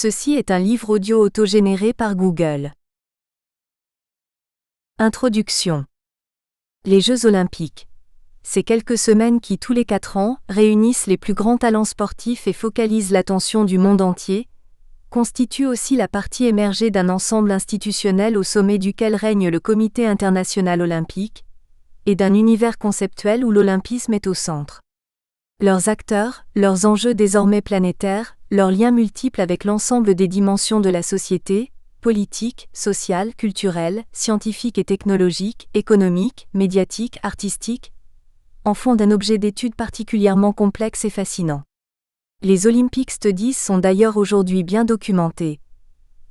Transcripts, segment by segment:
Ceci est un livre audio autogénéré par Google. Introduction. Les Jeux Olympiques. Ces quelques semaines qui, tous les 4 ans, réunissent les plus grands talents sportifs et focalisent l'attention du monde entier, constituent aussi la partie émergée d'un ensemble institutionnel au sommet duquel règne le Comité international olympique, et d'un univers conceptuel où l'olympisme est au centre. Leurs acteurs, leurs enjeux désormais planétaires, leurs liens multiples avec l'ensemble des dimensions de la société, politique, sociale, culturelle, scientifique et technologique, économique, médiatique, artistique, en font un objet d'étude particulièrement complexe et fascinant. Les Olympic Studies sont d'ailleurs aujourd'hui bien documentées.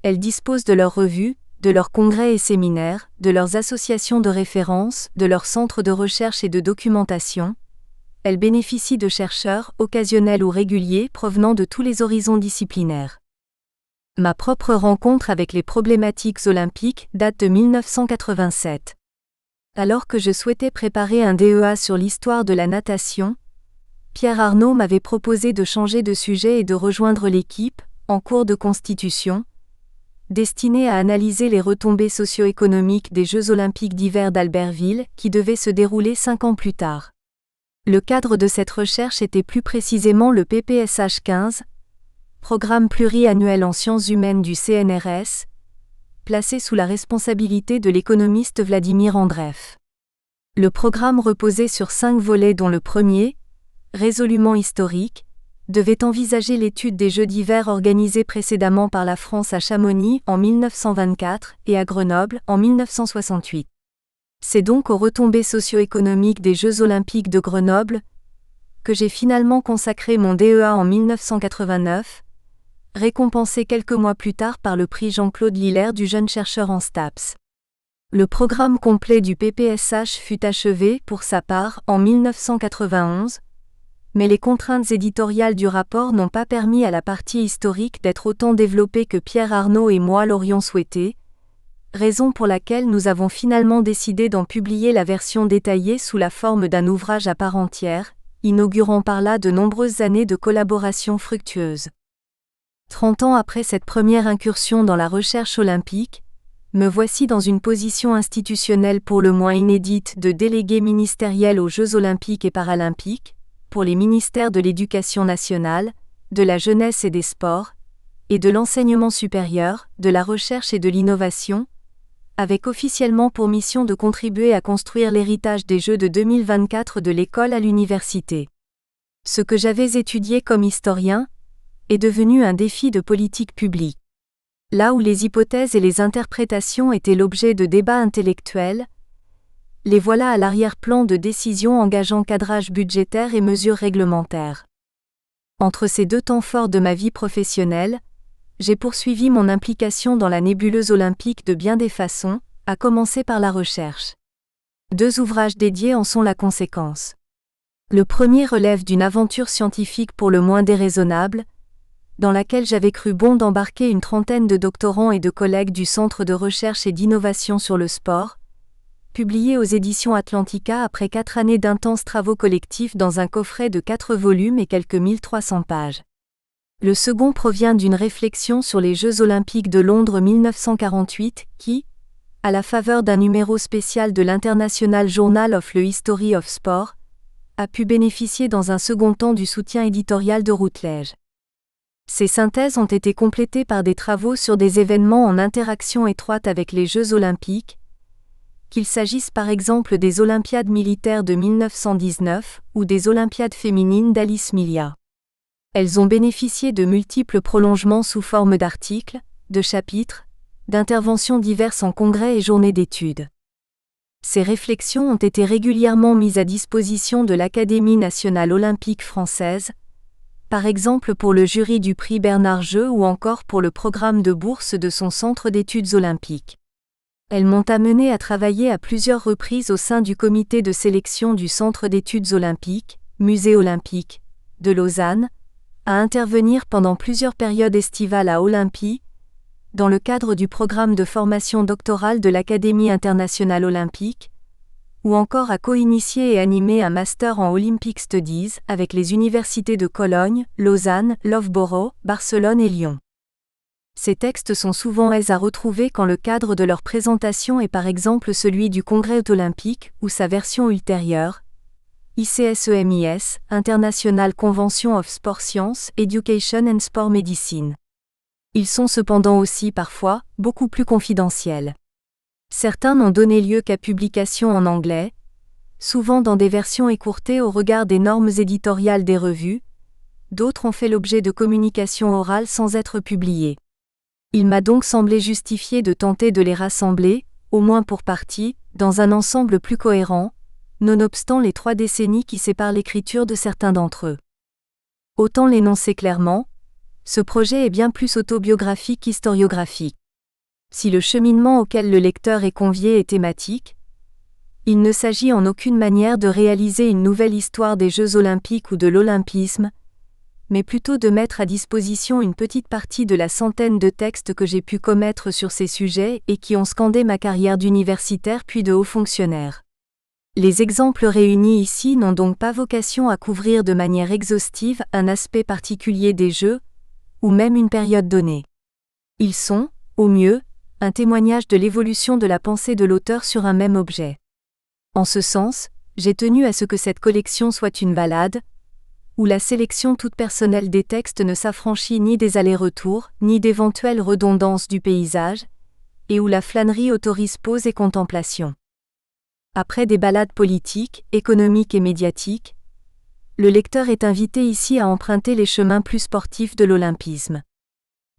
Elles disposent de leurs revues, de leurs congrès et séminaires, de leurs associations de référence, de leurs centres de recherche et de documentation. Elles bénéficient de chercheurs, occasionnels ou réguliers, provenant de tous les horizons disciplinaires. Ma propre rencontre avec les problématiques olympiques date de 1987. Alors que je souhaitais préparer un DEA sur l'histoire de la natation, Pierre Arnaud m'avait proposé de changer de sujet et de rejoindre l'équipe, en cours de constitution, destinée à analyser les retombées socio-économiques des Jeux olympiques d'hiver d'Albertville, qui devaient se dérouler 5 ans plus tard. Le cadre de cette recherche était plus précisément le PPSH 15, Programme pluriannuel en sciences humaines du CNRS, placé sous la responsabilité de l'économiste Vladimir Andreev. Le programme reposait sur 5 volets dont le premier, résolument historique, devait envisager l'étude des Jeux d'hiver organisés précédemment par la France à Chamonix en 1924 et à Grenoble en 1968. C'est donc aux retombées socio-économiques des Jeux olympiques de Grenoble que j'ai finalement consacré mon DEA en 1989, récompensé quelques mois plus tard par le prix Jean-Claude Lillers du jeune chercheur en STAPS. Le programme complet du PPSH fut achevé, pour sa part, en 1991, mais les contraintes éditoriales du rapport n'ont pas permis à la partie historique d'être autant développée que Pierre Arnaud et moi l'aurions souhaité, raison pour laquelle nous avons finalement décidé d'en publier la version détaillée sous la forme d'un ouvrage à part entière, inaugurant par là de nombreuses années de collaboration fructueuse. 30 ans après cette première incursion dans la recherche olympique, me voici dans une position institutionnelle pour le moins inédite de délégué ministériel aux Jeux olympiques et paralympiques, pour les ministères de l'Éducation nationale, de la jeunesse et des sports, et de l'enseignement supérieur, de la recherche et de l'innovation, avec officiellement pour mission de contribuer à construire l'héritage des Jeux de 2024 de l'école à l'université. Ce que j'avais étudié comme historien est devenu un défi de politique publique. Là où les hypothèses et les interprétations étaient l'objet de débats intellectuels, les voilà à l'arrière-plan de décisions engageant cadrage budgétaire et mesures réglementaires. Entre ces 2 temps forts de ma vie professionnelle, j'ai poursuivi mon implication dans la nébuleuse olympique de bien des façons, à commencer par la recherche. 2 ouvrages dédiés en sont la conséquence. Le premier relève d'une aventure scientifique pour le moins déraisonnable, dans laquelle j'avais cru bon d'embarquer une trentaine de doctorants et de collègues du Centre de recherche et d'innovation sur le sport, publié aux éditions Atlantica après 4 années d'intenses travaux collectifs dans un coffret de 4 volumes et quelques 1300 pages. Le second provient d'une réflexion sur les Jeux olympiques de Londres 1948 qui, à la faveur d'un numéro spécial de l'International Journal of the History of Sport, a pu bénéficier dans un second temps du soutien éditorial de Routledge. Ces synthèses ont été complétées par des travaux sur des événements en interaction étroite avec les Jeux olympiques, qu'il s'agisse par exemple des Olympiades militaires de 1919 ou des Olympiades féminines d'Alice Milia. Elles ont bénéficié de multiples prolongements sous forme d'articles, de chapitres, d'interventions diverses en congrès et journées d'études. Ces réflexions ont été régulièrement mises à disposition de l'Académie nationale olympique française, par exemple pour le jury du prix Bernard Jeu ou encore pour le programme de bourse de son centre d'études olympiques. Elles m'ont amené à travailler à plusieurs reprises au sein du comité de sélection du Centre d'études olympiques, Musée olympique, de Lausanne, à intervenir pendant plusieurs périodes estivales à Olympie, dans le cadre du programme de formation doctorale de l'Académie internationale olympique, ou encore à co-initier et animer un master en Olympic Studies avec les universités de Cologne, Lausanne, Loughborough, Barcelone et Lyon. Ces textes sont souvent aisés à retrouver quand le cadre de leur présentation est par exemple celui du Congrès olympique ou sa version ultérieure, ICSEMIS, International Convention of Sport Science, Education and Sport Medicine. Ils sont cependant aussi parfois beaucoup plus confidentiels. Certains n'ont donné lieu qu'à publication en anglais, souvent dans des versions écourtées au regard des normes éditoriales des revues, d'autres ont fait l'objet de communications orales sans être publiées. Il m'a donc semblé justifié de tenter de les rassembler, au moins pour partie, dans un ensemble plus cohérent, nonobstant les 3 décennies qui séparent l'écriture de certains d'entre eux. Autant l'énoncer clairement, ce projet est bien plus autobiographique qu'historiographique. Si le cheminement auquel le lecteur est convié est thématique, il ne s'agit en aucune manière de réaliser une nouvelle histoire des Jeux olympiques ou de l'olympisme, mais plutôt de mettre à disposition une petite partie de la centaine de textes que j'ai pu commettre sur ces sujets et qui ont scandé ma carrière d'universitaire puis de haut fonctionnaire. Les exemples réunis ici n'ont donc pas vocation à couvrir de manière exhaustive un aspect particulier des Jeux, ou même une période donnée. Ils sont, au mieux, un témoignage de l'évolution de la pensée de l'auteur sur un même objet. En ce sens, j'ai tenu à ce que cette collection soit une balade, où la sélection toute personnelle des textes ne s'affranchit ni des allers-retours, ni d'éventuelles redondances du paysage, et où la flânerie autorise pause et contemplation. Après des balades politiques, économiques et médiatiques, le lecteur est invité ici à emprunter les chemins plus sportifs de l'olympisme.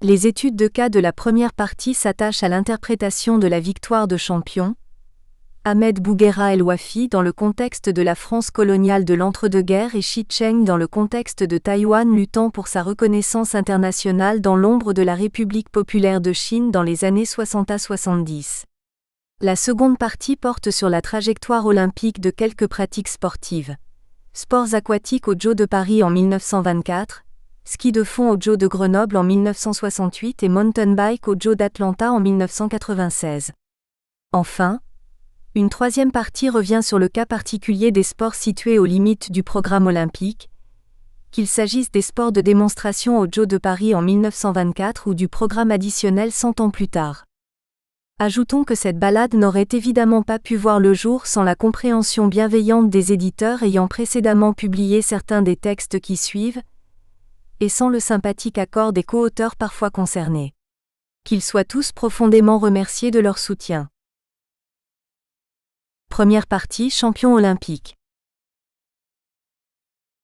Les études de cas de la première partie s'attachent à l'interprétation de la victoire de champion, Ahmed Bouguera El Wafi dans le contexte de la France coloniale de l'entre-deux-guerres et Shi Cheng dans le contexte de Taïwan luttant pour sa reconnaissance internationale dans l'ombre de la République populaire de Chine dans les années 60 à 70. La seconde partie porte sur la trajectoire olympique de quelques pratiques sportives. Sports aquatiques aux Jeux de Paris en 1924, ski de fond aux Jeux de Grenoble en 1968 et mountain bike aux Jeux d'Atlanta en 1996. Enfin, une troisième partie revient sur le cas particulier des sports situés aux limites du programme olympique, qu'il s'agisse des sports de démonstration aux Jeux de Paris en 1924 ou du programme additionnel 100 ans plus tard. Ajoutons que cette balade n'aurait évidemment pas pu voir le jour sans la compréhension bienveillante des éditeurs ayant précédemment publié certains des textes qui suivent, et sans le sympathique accord des co-auteurs parfois concernés. Qu'ils soient tous profondément remerciés de leur soutien. Première partie, champion olympique.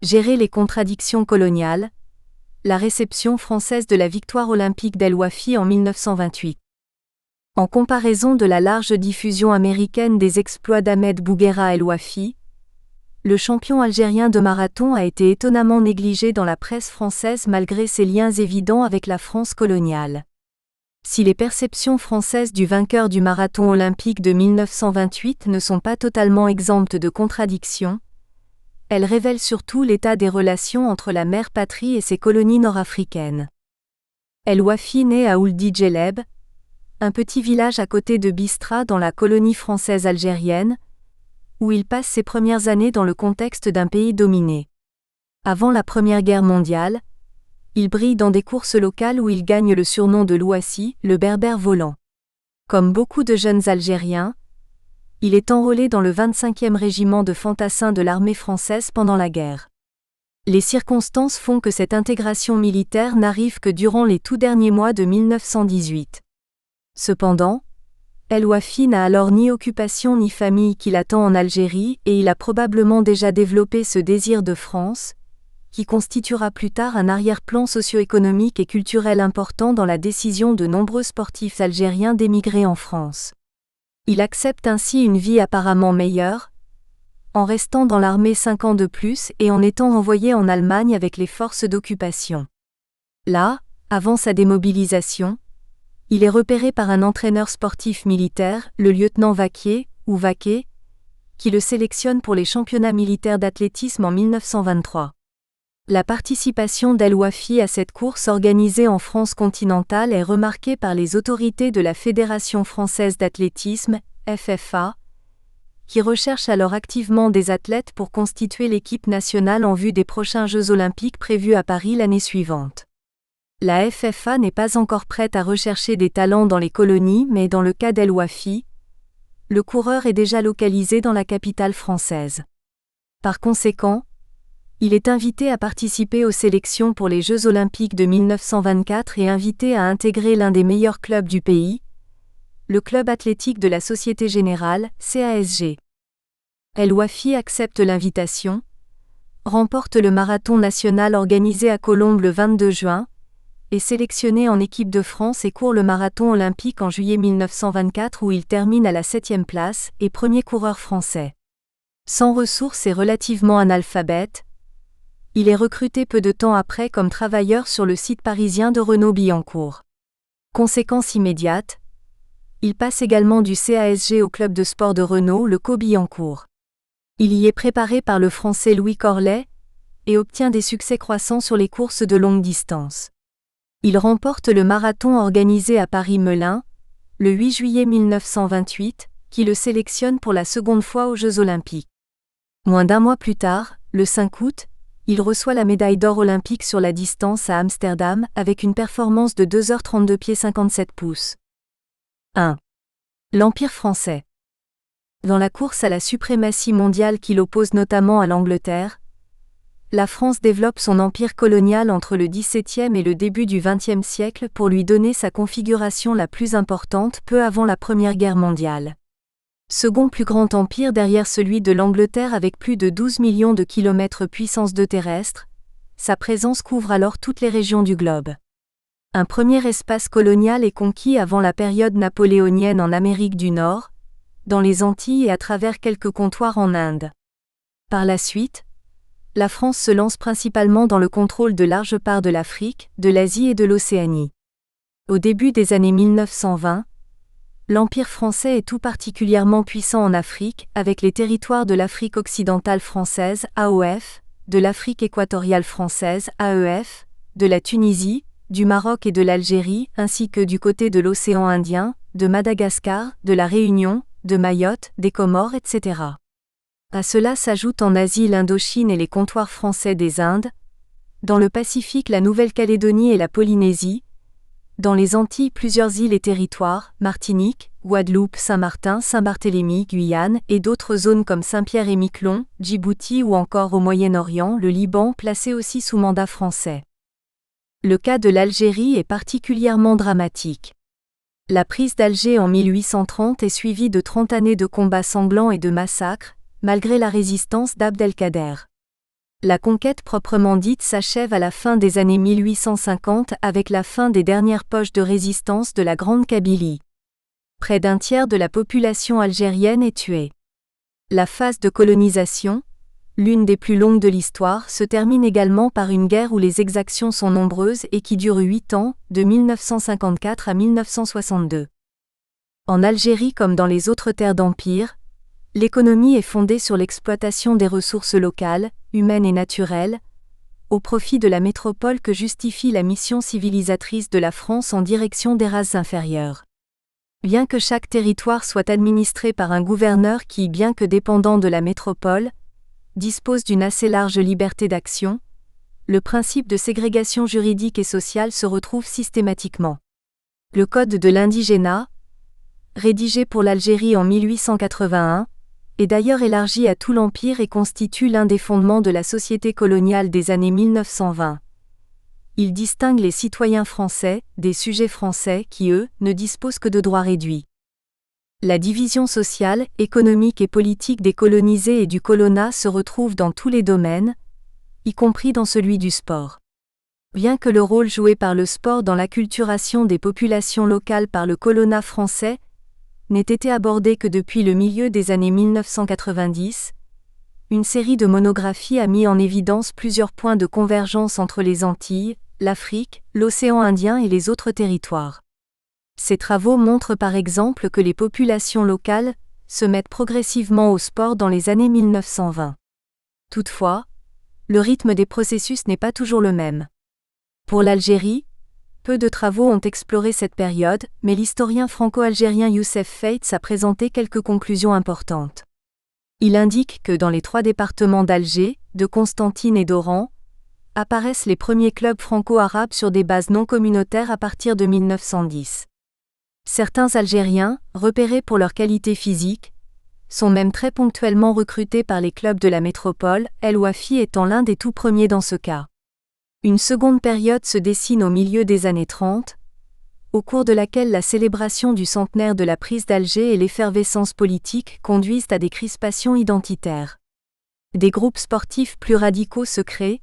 Gérer les contradictions coloniales, la réception française de la victoire olympique d'El Wafi en 1928. En comparaison de la large diffusion américaine des exploits d'Ahmed Bouguera El Wafi, le champion algérien de marathon a été étonnamment négligé dans la presse française malgré ses liens évidents avec la France coloniale. Si les perceptions françaises du vainqueur du marathon olympique de 1928 ne sont pas totalement exemptes de contradictions, elles révèlent surtout l'état des relations entre la mère patrie et ses colonies nord-africaines. El Wafi naît à Ould Djeleb, un petit village à côté de Bistra dans la colonie française algérienne, où il passe ses premières années dans le contexte d'un pays dominé. Avant la Première Guerre mondiale, il brille dans des courses locales où il gagne le surnom de l'Ouassi, le berbère volant. Comme beaucoup de jeunes Algériens, il est enrôlé dans le 25e régiment de fantassins de l'armée française pendant la guerre. Les circonstances font que cette intégration militaire n'arrive que durant les tout derniers mois de 1918. Cependant, El Wafi n'a alors ni occupation ni famille qui l'attend en Algérie et il a probablement déjà développé ce désir de France, qui constituera plus tard un arrière-plan socio-économique et culturel important dans la décision de nombreux sportifs algériens d'émigrer en France. Il accepte ainsi une vie apparemment meilleure, en restant dans l'armée 5 ans de plus et en étant envoyé en Allemagne avec les forces d'occupation. Là, avant sa démobilisation, il est repéré par un entraîneur sportif militaire, le lieutenant Vaquier, ou Vaquet, qui le sélectionne pour les championnats militaires d'athlétisme en 1923. La participation d'El Wafi à cette course organisée en France continentale est remarquée par les autorités de la Fédération française d'athlétisme, FFA, qui recherchent alors activement des athlètes pour constituer l'équipe nationale en vue des prochains Jeux olympiques prévus à Paris l'année suivante. La FFA n'est pas encore prête à rechercher des talents dans les colonies, mais dans le cas d'El Wafi, le coureur est déjà localisé dans la capitale française. Par conséquent, il est invité à participer aux sélections pour les Jeux olympiques de 1924 et invité à intégrer l'un des meilleurs clubs du pays, le club athlétique de la Société Générale, CASG. El Wafi accepte l'invitation, remporte le marathon national organisé à Colombes le 22 juin, est sélectionné en équipe de France et court le marathon olympique en juillet 1924 où il termine à la 7e place et premier coureur français. Sans ressources et relativement analphabète, il est recruté peu de temps après comme travailleur sur le site parisien de Renault-Billancourt. Conséquence immédiate, il passe également du CASG au club de sport de Renault, le Co-Billancourt. Il y est préparé par le Français Louis Corlay et obtient des succès croissants sur les courses de longue distance. Il remporte le marathon organisé à Paris-Melun, le 8 juillet 1928, qui le sélectionne pour la seconde fois aux Jeux olympiques. Moins d'un mois plus tard, le 5 août, il reçoit la médaille d'or olympique sur la distance à Amsterdam avec une performance de 2h32 pieds 57 pouces. 1. L'Empire français. Dans la course à la suprématie mondiale qui l'oppose notamment à l'Angleterre, la France développe son empire colonial entre le XVIIe et le début du XXe siècle pour lui donner sa configuration la plus importante peu avant la Première Guerre mondiale. Second plus grand empire derrière celui de l'Angleterre avec plus de 12 millions de kilomètres puissance 2 terrestre, sa présence couvre alors toutes les régions du globe. Un premier espace colonial est conquis avant la période napoléonienne en Amérique du Nord, dans les Antilles et à travers quelques comptoirs en Inde. Par la suite, la France se lance principalement dans le contrôle de larges parts de l'Afrique, de l'Asie et de l'Océanie. Au début des années 1920, l'Empire français est tout particulièrement puissant en Afrique, avec les territoires de l'Afrique occidentale française, AOF, de l'Afrique équatoriale française, AEF, de la Tunisie, du Maroc et de l'Algérie, ainsi que du côté de l'océan Indien, de Madagascar, de la Réunion, de Mayotte, des Comores, etc. À cela s'ajoutent en Asie l'Indochine et les comptoirs français des Indes, dans le Pacifique la Nouvelle-Calédonie et la Polynésie, dans les Antilles plusieurs îles et territoires, Martinique, Guadeloupe, Saint-Martin, Saint-Barthélemy, Guyane et d'autres zones comme Saint-Pierre et Miquelon, Djibouti ou encore au Moyen-Orient, le Liban placé aussi sous mandat français. Le cas de l'Algérie est particulièrement dramatique. La prise d'Alger en 1830 est suivie de 30 années de combats sanglants et de massacres, malgré la résistance d'Abdelkader. La conquête proprement dite s'achève à la fin des années 1850 avec la fin des dernières poches de résistance de la Grande Kabylie. Près d'un tiers de la population algérienne est tuée. La phase de colonisation, l'une des plus longues de l'histoire, se termine également par une guerre où les exactions sont nombreuses et qui dure 8 ans, de 1954 à 1962. En Algérie comme dans les autres terres d'empire, l'économie est fondée sur l'exploitation des ressources locales, humaines et naturelles, au profit de la métropole que justifie la mission civilisatrice de la France en direction des races inférieures. Bien que chaque territoire soit administré par un gouverneur qui, bien que dépendant de la métropole, dispose d'une assez large liberté d'action, le principe de ségrégation juridique et sociale se retrouve systématiquement. Le Code de l'indigénat, rédigé pour l'Algérie en 1881, est d'ailleurs élargi à tout l'Empire et constitue l'un des fondements de la société coloniale des années 1920. Il distingue les citoyens français des sujets français qui, eux, ne disposent que de droits réduits. La division sociale, économique et politique des colonisés et du colonat se retrouve dans tous les domaines, y compris dans celui du sport. Bien que le rôle joué par le sport dans l'acculturation des populations locales par le colonat français n'ait été abordé que depuis le milieu des années 1990, une série de monographies a mis en évidence plusieurs points de convergence entre les Antilles, l'Afrique, l'océan Indien et les autres territoires. Ces travaux montrent par exemple que les populations locales se mettent progressivement au sport dans les années 1920. Toutefois, le rythme des processus n'est pas toujours le même. Pour l'Algérie, peu de travaux ont exploré cette période, mais l'historien franco-algérien Youssef Feitz a présenté quelques conclusions importantes. Il indique que dans les 3 départements d'Alger, de Constantine et d'Oran, apparaissent les premiers clubs franco-arabes sur des bases non communautaires à partir de 1910. Certains Algériens, repérés pour leur qualité physique, sont même très ponctuellement recrutés par les clubs de la métropole, El Wafi étant l'un des tout premiers dans ce cas. Une seconde période se dessine au milieu des années 30, au cours de laquelle la célébration du centenaire de la prise d'Alger et l'effervescence politique conduisent à des crispations identitaires. Des groupes sportifs plus radicaux se créent,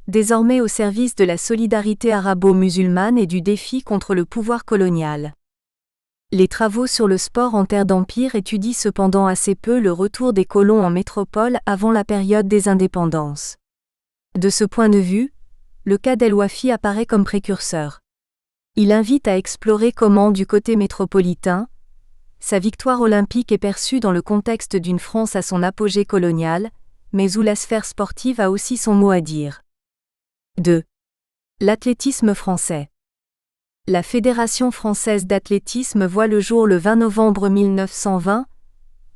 désormais au service de la solidarité arabo-musulmane et du défi contre le pouvoir colonial. Les travaux sur le sport en terre d'empire étudient cependant assez peu le retour des colons en métropole avant la période des indépendances. De ce point de vue, le cas d'El Wafi apparaît comme précurseur. Il invite à explorer comment, du côté métropolitain, sa victoire olympique est perçue dans le contexte d'une France à son apogée colonial, mais où la sphère sportive a aussi son mot à dire. 2. L'athlétisme français. La Fédération française d'athlétisme voit le jour le 20 novembre 1920,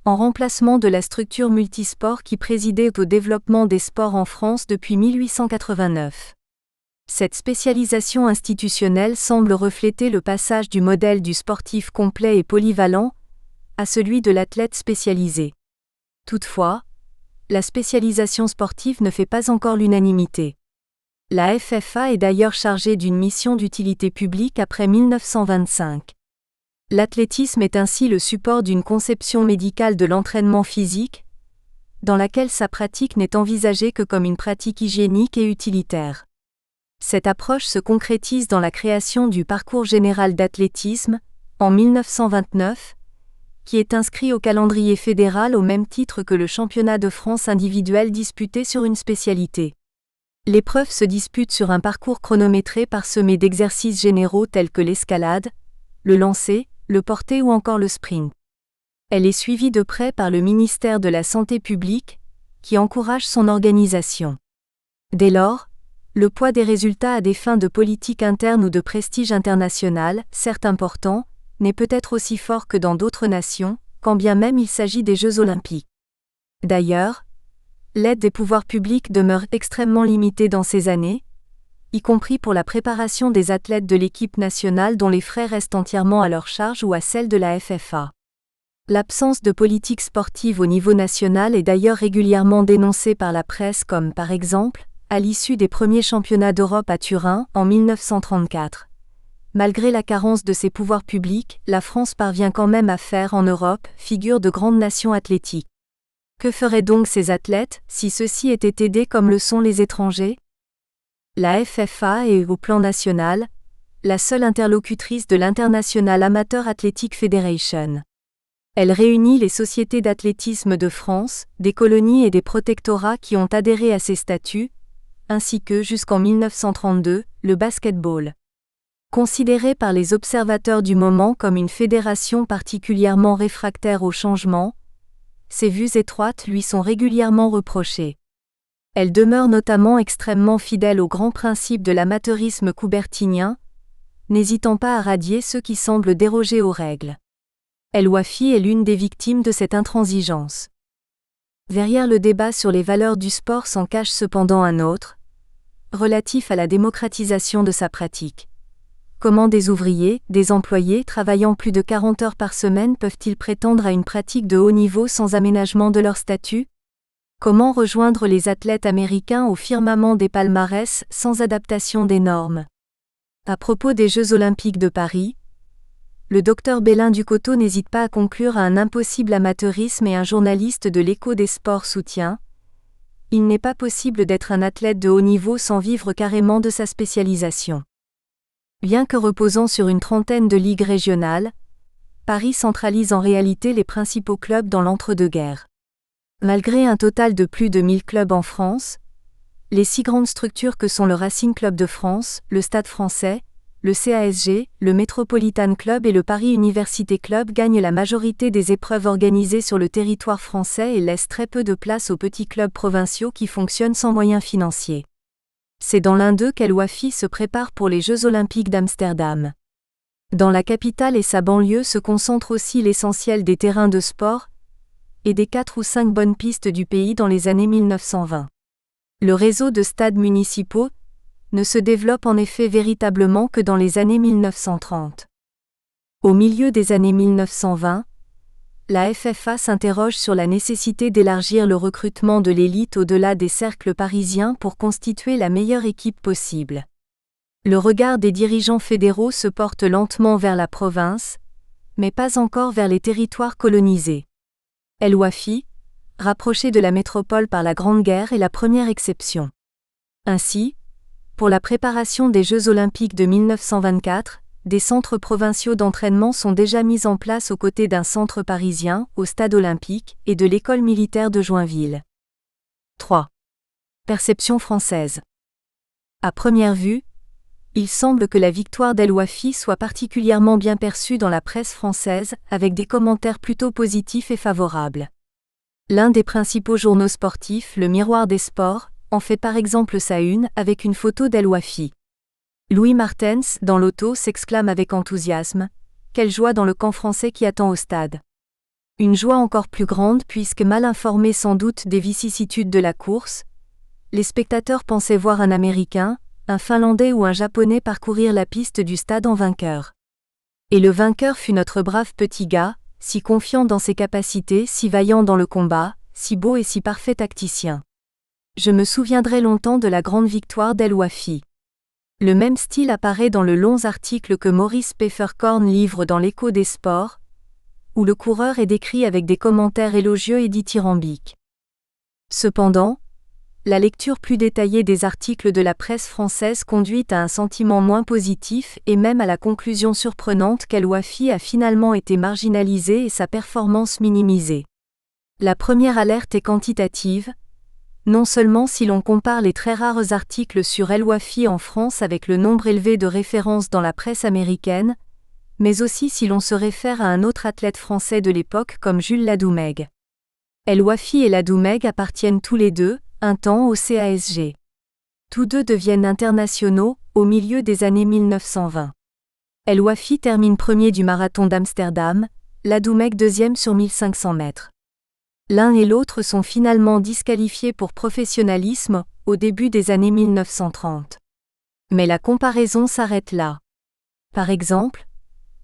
en remplacement de la structure multisport qui présidait au développement des sports en France depuis 1889. Cette spécialisation institutionnelle semble refléter le passage du modèle du sportif complet et polyvalent à celui de l'athlète spécialisé. Toutefois, la spécialisation sportive ne fait pas encore l'unanimité. La FFA est d'ailleurs chargée d'une mission d'utilité publique après 1925. L'athlétisme est ainsi le support d'une conception médicale de l'entraînement physique, dans laquelle sa pratique n'est envisagée que comme une pratique hygiénique et utilitaire. Cette approche se concrétise dans la création du Parcours général d'athlétisme, en 1929, qui est inscrit au calendrier fédéral au même titre que le championnat de France individuel disputé sur une spécialité. L'épreuve se dispute sur un parcours chronométré parsemé d'exercices généraux tels que l'escalade, le lancer, le porter ou encore le sprint. Elle est suivie de près par le ministère de la Santé publique, qui encourage son organisation. Dès lors, le poids des résultats à des fins de politique interne ou de prestige international, certes important, n'est peut-être aussi fort que dans d'autres nations, quand bien même il s'agit des Jeux olympiques. D'ailleurs, l'aide des pouvoirs publics demeure extrêmement limitée dans ces années, y compris pour la préparation des athlètes de l'équipe nationale dont les frais restent entièrement à leur charge ou à celle de la FFA. L'absence de politique sportive au niveau national est d'ailleurs régulièrement dénoncée par la presse comme, par exemple, à l'issue des premiers championnats d'Europe à Turin, en 1934. Malgré la carence de ses pouvoirs publics, la France parvient quand même à faire en Europe figure de grande nation athlétique. Que feraient donc ces athlètes si ceux-ci étaient aidés comme le sont les étrangers ? La FFA est, au plan national, la seule interlocutrice de l'International Amateur Athletic Federation. Elle réunit les sociétés d'athlétisme de France, des colonies et des protectorats qui ont adhéré à ces statuts, ainsi que, jusqu'en 1932, le basket-ball. Considérée par les observateurs du moment comme une fédération particulièrement réfractaire au changement, ses vues étroites lui sont régulièrement reprochées. Elle demeure notamment extrêmement fidèle aux grands principes de l'amateurisme coubertinien, n'hésitant pas à radier ceux qui semblent déroger aux règles. El Wafi est l'une des victimes de cette intransigeance. Derrière le débat sur les valeurs du sport s'en cache cependant un autre, relatif à la démocratisation de sa pratique. Comment des ouvriers, des employés travaillant plus de 40 heures par semaine peuvent-ils prétendre à une pratique de haut niveau sans aménagement de leur statut ? Comment rejoindre les athlètes américains au firmament des palmarès sans adaptation des normes ? À propos des Jeux olympiques de Paris, le docteur Bélin Ducoteau n'hésite pas à conclure à un impossible amateurisme et un journaliste de l'Écho des sports soutient « Il n'est pas possible d'être un athlète de haut niveau sans vivre carrément de sa spécialisation ». Bien que reposant sur une trentaine de ligues régionales, Paris centralise en réalité les principaux clubs dans l'entre-deux-guerres. Malgré un total de plus de 1000 clubs en France, les 6 grandes structures que sont le Racing Club de France, le Stade français, le CASG, le Metropolitan Club et le Paris Université Club gagnent la majorité des épreuves organisées sur le territoire français et laissent très peu de place aux petits clubs provinciaux qui fonctionnent sans moyens financiers. C'est dans l'un d'eux qu'El Wafi se prépare pour les Jeux olympiques d'Amsterdam. Dans la capitale et sa banlieue se concentre aussi l'essentiel des terrains de sport et des 4 ou 5 bonnes pistes du pays dans les années 1920. Le réseau de stades municipaux, ne se développe en effet véritablement que dans les années 1930. Au milieu des années 1920, la FFA s'interroge sur la nécessité d'élargir le recrutement de l'élite au-delà des cercles parisiens pour constituer la meilleure équipe possible. Le regard des dirigeants fédéraux se porte lentement vers la province, mais pas encore vers les territoires colonisés. El Wafi, rapproché de la métropole par la Grande Guerre, est la première exception. Ainsi, pour la préparation des Jeux olympiques de 1924, des centres provinciaux d'entraînement sont déjà mis en place aux côtés d'un centre parisien, au Stade olympique, et de l'école militaire de Joinville. 3. Perception française. À première vue, il semble que la victoire d'El Wafi soit particulièrement bien perçue dans la presse française, avec des commentaires plutôt positifs et favorables. L'un des principaux journaux sportifs, le Miroir des Sports, en fait par exemple sa une avec une photo d'El Wafi. Louis Martens, dans l'auto, s'exclame avec enthousiasme « Quelle joie dans le camp français qui attend au stade !» Une joie encore plus grande puisque, mal informés sans doute des vicissitudes de la course, les spectateurs pensaient voir un Américain, un Finlandais ou un Japonais parcourir la piste du stade en vainqueur. Et le vainqueur fut notre brave petit gars, si confiant dans ses capacités, si vaillant dans le combat, si beau et si parfait tacticien. Je me souviendrai longtemps de la grande victoire d'El Wafi. Le même style apparaît dans le long article que Maurice Pfefferkorn livre dans l'Écho des Sports, où le coureur est décrit avec des commentaires élogieux et dithyrambiques. Cependant, la lecture plus détaillée des articles de la presse française conduit à un sentiment moins positif et même à la conclusion surprenante qu'El Wafi a finalement été marginalisé et sa performance minimisée. La première alerte est quantitative, non seulement si l'on compare les très rares articles sur El Wafi en France avec le nombre élevé de références dans la presse américaine, mais aussi si l'on se réfère à un autre athlète français de l'époque comme Jules Ladoumègue. El Wafi et Ladoumègue appartiennent tous les deux, un temps au CASG. Tous deux deviennent internationaux, au milieu des années 1920. El Wafi termine premier du marathon d'Amsterdam, Ladoumègue deuxième sur 1500 mètres. L'un et l'autre sont finalement disqualifiés pour professionnalisme, au début des années 1930. Mais la comparaison s'arrête là. Par exemple,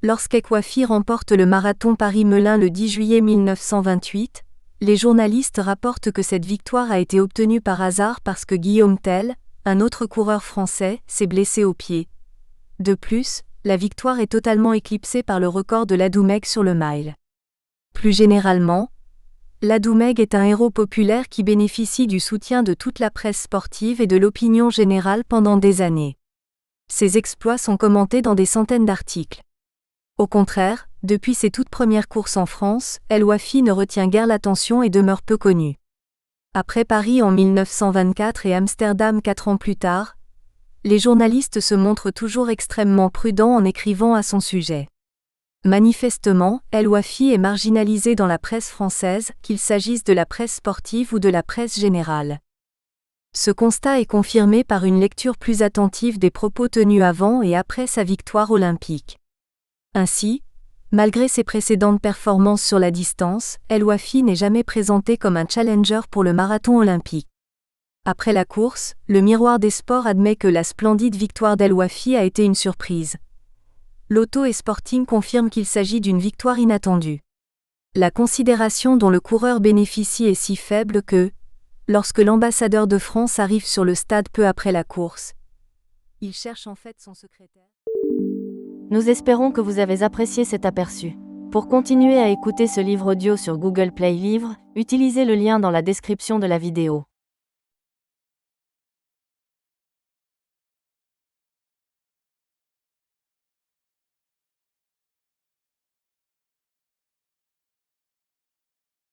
lorsqu'El Wafi remporte le marathon Paris-Melun le 10 juillet 1928, les journalistes rapportent que cette victoire a été obtenue par hasard parce que Guillaume Tell, un autre coureur français, s'est blessé au pied. De plus, la victoire est totalement éclipsée par le record de Ladoumègue sur le mile. Plus généralement, Ladoumègue est un héros populaire qui bénéficie du soutien de toute la presse sportive et de l'opinion générale pendant des années. Ses exploits sont commentés dans des centaines d'articles. Au contraire, depuis ses toutes premières courses en France, El Wafi ne retient guère l'attention et demeure peu connu. Après Paris en 1924 et Amsterdam 4 ans plus tard, les journalistes se montrent toujours extrêmement prudents en écrivant à son sujet. Manifestement, El Wafi est marginalisé dans la presse française, qu'il s'agisse de la presse sportive ou de la presse générale. Ce constat est confirmé par une lecture plus attentive des propos tenus avant et après sa victoire olympique. Ainsi, malgré ses précédentes performances sur la distance, El Wafi n'est jamais présenté comme un challenger pour le marathon olympique. Après la course, le Miroir des Sports admet que la splendide victoire d'El Wafi a été une surprise. L'Auto et Sporting confirme qu'il s'agit d'une victoire inattendue. La considération dont le coureur bénéficie est si faible que, lorsque l'ambassadeur de France arrive sur le stade peu après la course, il cherche en fait son secrétaire. Nous espérons que vous avez apprécié cet aperçu. Pour continuer à écouter ce livre audio sur Google Play Livres, utilisez le lien dans la description de la vidéo.